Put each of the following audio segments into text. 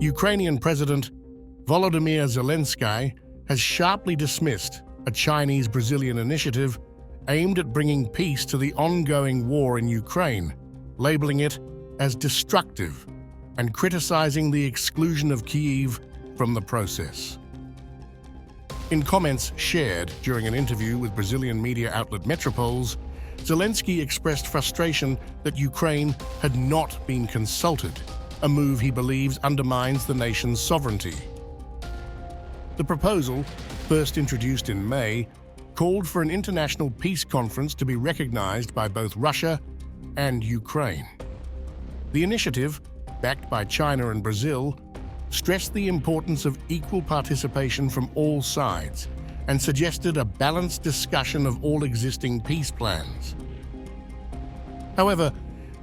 Ukrainian President Volodymyr Zelensky has sharply dismissed a Chinese-Brazilian initiative aimed at bringing peace to the ongoing war in Ukraine, labeling it as destructive and criticizing the exclusion of Kyiv from the process. In comments shared during an interview with Brazilian media outlet Metropoles, Zelensky expressed frustration that Ukraine had not been consulted, a move he believes undermines the nation's sovereignty. The proposal, first introduced in May, called for an international peace conference to be recognized by both Russia and Ukraine. The initiative, backed by China and Brazil, stressed the importance of equal participation from all sides and suggested a balanced discussion of all existing peace plans. However,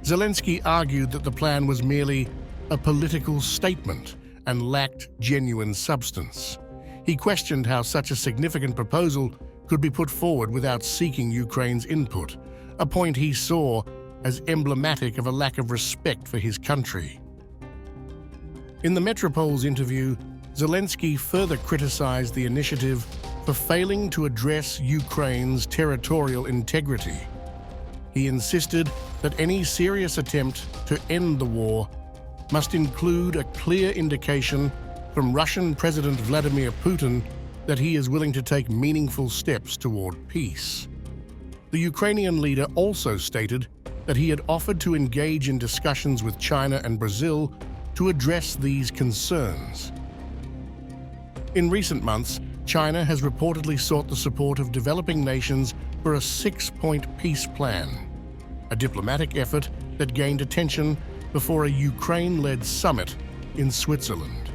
Zelensky argued that the plan was merely a political statement and lacked genuine substance. He questioned how such a significant proposal could be put forward without seeking Ukraine's input, a point he saw as emblematic of a lack of respect for his country. In the Metropoles interview, Zelensky further criticized the initiative for failing to address Ukraine's territorial integrity. He insisted that any serious attempt to end the war must include a clear indication from Russian President Vladimir Putin that he is willing to take meaningful steps toward peace. The Ukrainian leader also stated that he had offered to engage in discussions with China and Brazil to address these concerns. In recent months, China has reportedly sought the support of developing nations for a 6-point peace plan, a diplomatic effort that gained attention before a Ukraine-led summit in Switzerland.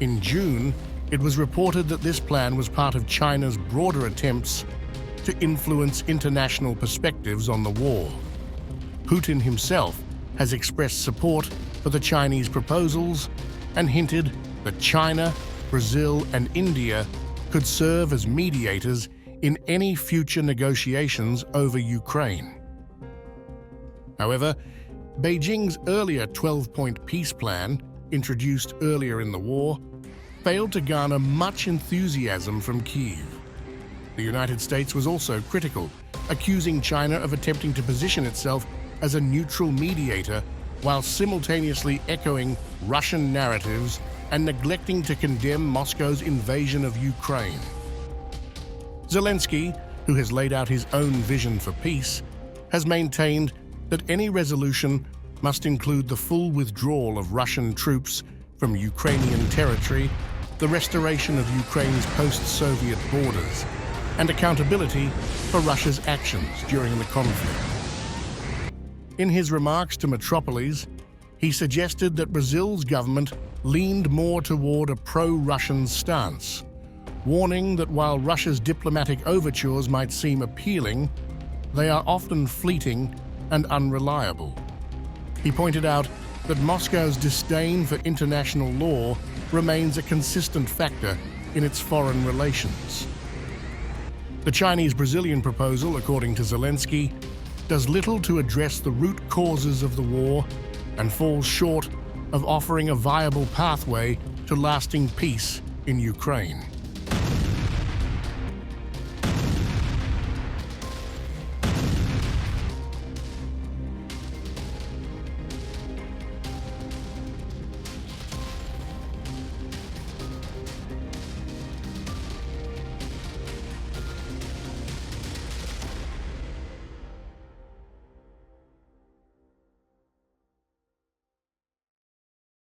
In June, it was reported that this plan was part of China's broader attempts to influence international perspectives on the war. Putin himself has expressed support for the Chinese proposals and hinted that China, Brazil, and India could serve as mediators in any future negotiations over Ukraine. However, Beijing's earlier 12-point peace plan, introduced earlier in the war, failed to garner much enthusiasm from Kyiv. The United States was also critical, accusing China of attempting to position itself as a neutral mediator while simultaneously echoing Russian narratives and neglecting to condemn Moscow's invasion of Ukraine. Zelensky, who has laid out his own vision for peace, has maintained that any resolution must include the full withdrawal of Russian troops from Ukrainian territory, the restoration of Ukraine's post-Soviet borders, and accountability for Russia's actions during the conflict. In his remarks to Metropoles, he suggested that Brazil's government leaned more toward a pro-Russian stance, warning that while Russia's diplomatic overtures might seem appealing, they are often fleeting and unreliable. He pointed out that Moscow's disdain for international law remains a consistent factor in its foreign relations. The Chinese-Brazilian proposal, according to Zelensky, does little to address the root causes of the war and falls short of offering a viable pathway to lasting peace in Ukraine.